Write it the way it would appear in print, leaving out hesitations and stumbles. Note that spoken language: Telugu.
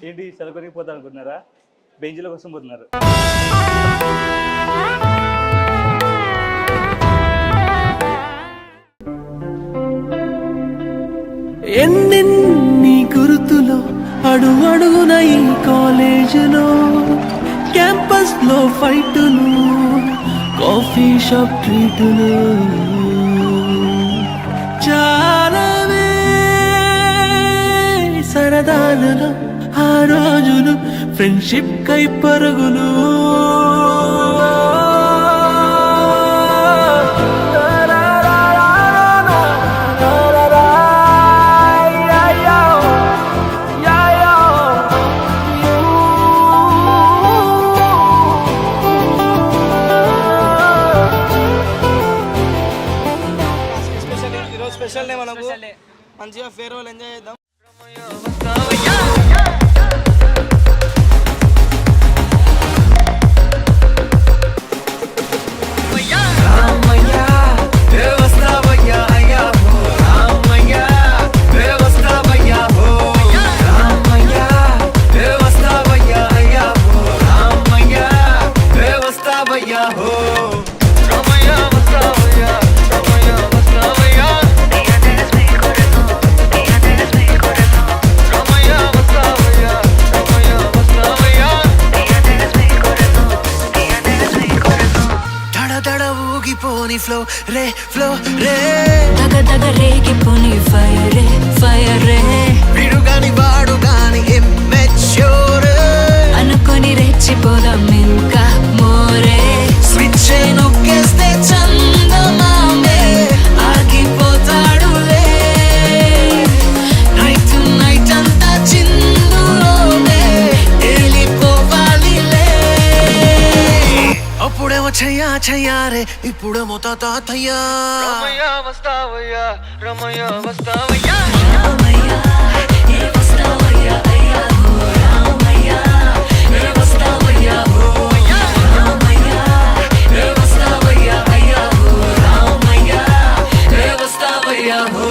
ఏంటి చదువుకోనికి పోతా అనుకున్నారా? బెంచ్ల కోసం పోతున్నారు. ఎన్నెన్ని గుర్తులో అడుగడుగున ఈ కాలేజీలో, క్యాంపస్ లో ఫైటులు, కాఫీ షాప్ ట్రీటులు, చాలావే సరదాలలో ఆ రోజులు, ఫ్రెండ్షిప్ కై పరుగులు. స్పెషల్ డే మనకు, మంచిగా ఫేర్వెల్ ఎంజాయ్ చేద్దాం. ఫ్లో రే ఫ్లో రే దగ దగ రేగిపోని ఫైర్ రే ఫైర్ రే, విడుగాని వాడు గాని ఇమ్మెచ్యూర్ అనుకొని రెచ్చిపోదాం ఇంకా మోరే. స్విచ్ నొక్కేస్తే చందమామే ఆగిపోతాడులే, నైట్ నైట్ అంతా చిందులోనే వెళ్ళిపోవాలిలే. అప్పుడేమో చెయ్యా చెయ్యారే, ఇప్పుడేమో తాతయ్యా. రమయ్య వస్తావయ్యా, రమయ్య వస్తావయ్యా. రామయ్య ఏ వస్తావయ్యా అయ్యా హో, రామయ్య ఏ వస్తావయ్యా హో, రామయ్య ఏ వస్తావయ్యా అయ్యా హో, రామయ్య ఏ వస్తావయ్యా హో.